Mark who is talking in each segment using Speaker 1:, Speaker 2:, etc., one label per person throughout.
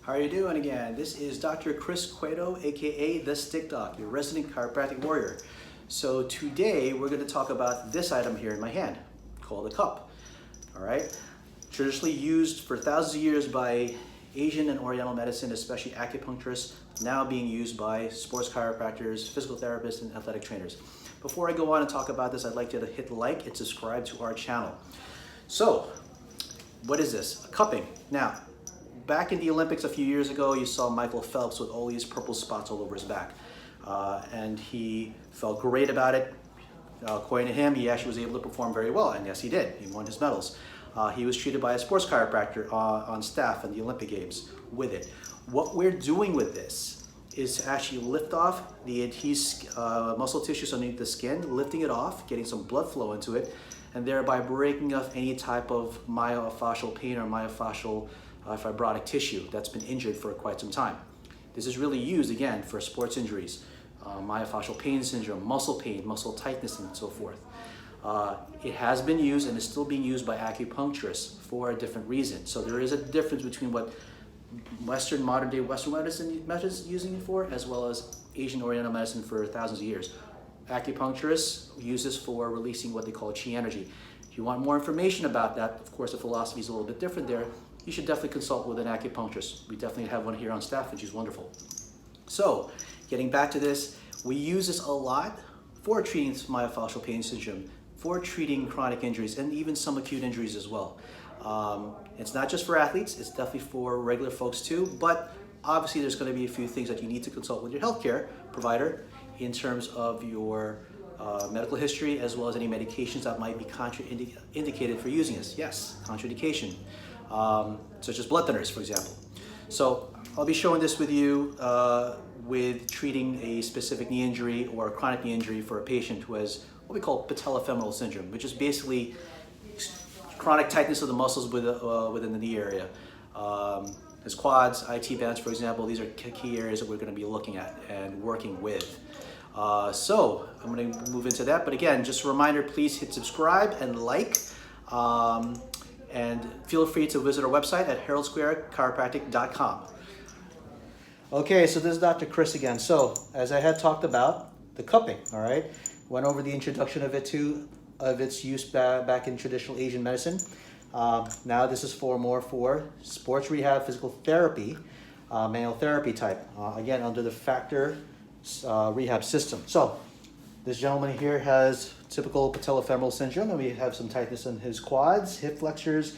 Speaker 1: How are you doing again? This is Dr. Chris Cueto, aka TheStickDoc, your resident chiropractic warrior. So today we're going to talk about this item here in my hand, called a cup. All right, traditionally used for thousands of years by Asian and Oriental medicine, especially acupuncturists, now being used by sports chiropractors, physical therapists, and athletic trainers. Before I go on and talk about this, I'd like you to hit like and subscribe to our channel. So, what is this? A cupping. Now, back in the Olympics a few years ago, you saw Michael Phelps with all these purple spots all over his back. And he felt great about it. According to him, he actually was able to perform very well, and yes, he did. He won his medals. He was treated by a sports chiropractor on staff in the Olympic Games with it. What we're doing with this is to actually lift off the adhesive muscle tissues underneath the skin, lifting it off, getting some blood flow into it, and thereby breaking up any type of myofascial pain or myofascial fibrotic tissue that's been injured for quite some time. This is really used, again, for sports injuries, myofascial pain syndrome, muscle pain, muscle tightness, and so forth. It has been used and is still being used by acupuncturists for a different reason. So there is a difference between what modern day Western medicine methods using it for, as well as Asian Oriental medicine for thousands of years. Acupuncturists use this for releasing what they call chi energy. If you want more information about that, of course the philosophy is a little bit different there, you should definitely consult with an acupuncturist. We definitely have one here on staff, which is wonderful. So, getting back to this, we use this a lot for treating myofascial pain syndrome, for treating chronic injuries, and even some acute injuries as well. It's not just for athletes, it's definitely for regular folks too, but obviously there's going to be a few things that you need to consult with your healthcare provider in terms of your medical history, as well as any medications that might be contraindicated for using this. Yes, contraindication. Such as blood thinners, for example. So I'll be showing this with you with treating a specific knee injury or a chronic knee injury for a patient who has what we call patellofemoral syndrome, which is basically chronic tightness of the muscles within the knee area. His quads, IT bands, for example, these are key areas that we're going to be looking at and working with. So I'm going to move into that, but again, just a reminder, please hit subscribe and like. And feel free to visit our website at heraldsquarechiropractic.com. Okay, so this is Dr. Chris again. So, as I had talked about, the cupping, all right? Went over the introduction of its use back in traditional Asian medicine. Now this is more for sports rehab, physical therapy, manual therapy type, again, under the factor rehab system. So, this gentleman here has typical patellofemoral syndrome, and we have some tightness in his quads, hip flexors,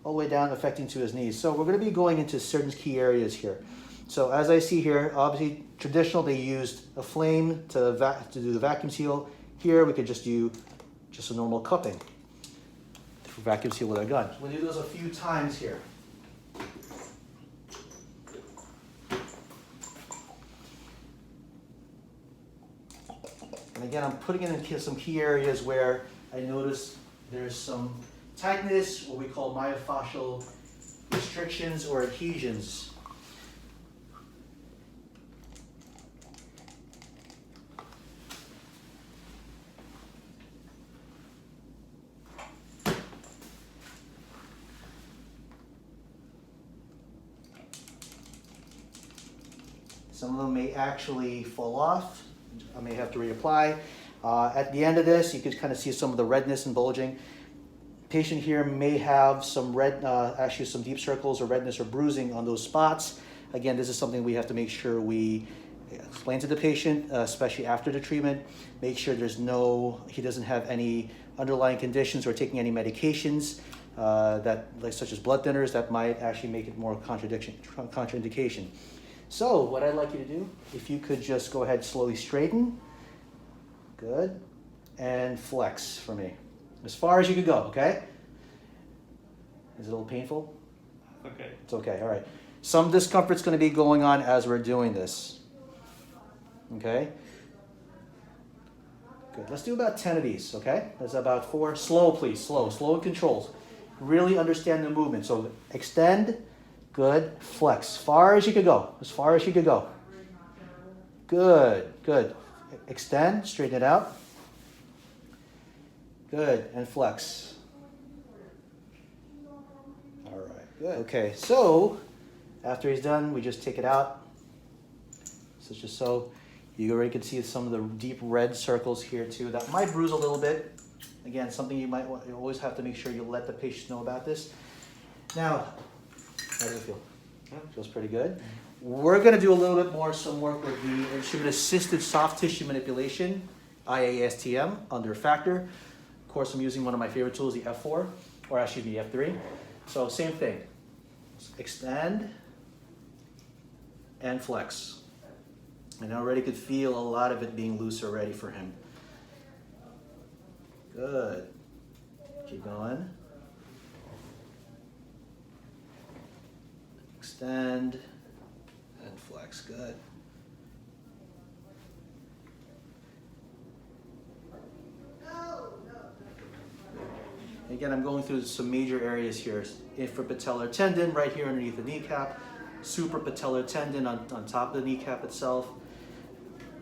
Speaker 1: all the way down, affecting to his knees. So we're going to be going into certain key areas here. So as I see here, obviously traditional, they used a flame to do the vacuum seal. Here we could just do just a normal cupping for vacuum seal with our gun. We'll do those a few times here. And again, I'm putting it in some key areas where I notice there's some tightness, what we call myofascial restrictions or adhesions. Some of them may actually fall off. I may have to reapply. At the end of this, you can kind of see some of the redness and bulging. Patient here may have some actually some deep circles or redness or bruising on those spots. Again, this is something we have to make sure we explain to the patient, especially after the treatment. Make sure he doesn't have any underlying conditions or taking any medications such as blood thinners that might actually make it more contraindication. So what I'd like you to do, if you could just go ahead, slowly straighten, good, and flex for me. As far as you could go, okay? Is it a little painful?
Speaker 2: Okay.
Speaker 1: It's okay, all right. Some discomfort's gonna be going on as we're doing this, okay? Good, let's do about 10 of these, okay? That's about 4, slow please, slow and controlled. Really understand the movement, so extend, good, flex, far as you could go, as far as you could go. Good, good. Extend, straighten it out. Good, and flex. All right, good. Okay, so After he's done, we just take it out, such as so. You already can see some of the deep red circles here too. That might bruise a little bit. Again, something you always have to make sure you let the patient know about this. Now, how does it feel? Feels pretty good. We're gonna do a little bit more, some work with the instrument-assisted soft tissue manipulation, IASTM, under Factor. Of course, I'm using one of my favorite tools, the F4, or actually the F3. So same thing, extend and flex. And I already could feel a lot of it being loose already for him. Good. Keep going. Extend and flex. Good. Again, I'm going through some major areas here. Infrapatellar tendon right here underneath the kneecap. Suprapatellar tendon on top of the kneecap itself.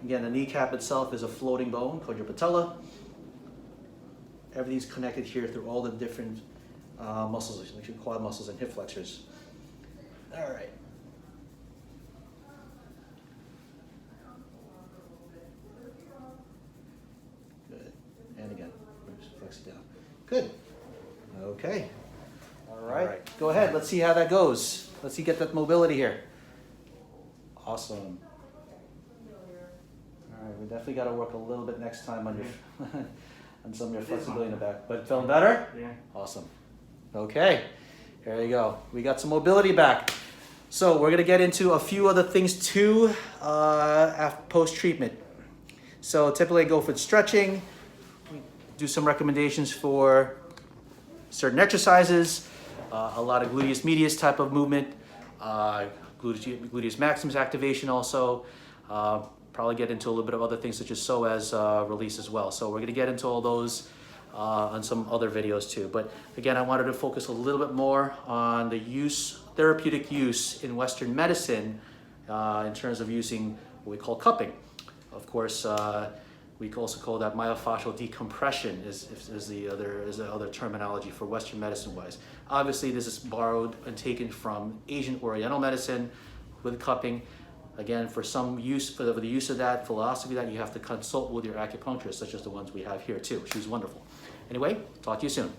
Speaker 1: Again, the kneecap itself is a floating bone called your patella. Everything's connected here through all the different muscles, like your quad muscles and hip flexors. All right. Good. And again, just flex it down. Good. Okay. All right. Go ahead. Let's see how that goes. Let's see, get that mobility here. Awesome. All right, we definitely got to work a little bit next time on your on some of your flexibility in the back. But feeling better?
Speaker 2: Yeah.
Speaker 1: Awesome. Okay, here you go. We got some mobility back. So we're gonna get into a few other things too post-treatment. So typically I go for stretching, do some recommendations for certain exercises, a lot of gluteus medius type of movement, gluteus maximus activation also. Probably get into a little bit of other things such as psoas release as well. So we're gonna get into all those on some other videos too. But again, I wanted to focus a little bit more on the therapeutic use in Western medicine in terms of using what we call cupping. Of course, we also call that myofascial decompression is the other terminology for Western medicine wise. Obviously, this is borrowed and taken from Asian Oriental medicine with cupping. Again, for some use, for the use of that philosophy, that you have to consult with your acupuncturist, such as the ones we have here too. She's wonderful. Anyway, talk to you soon.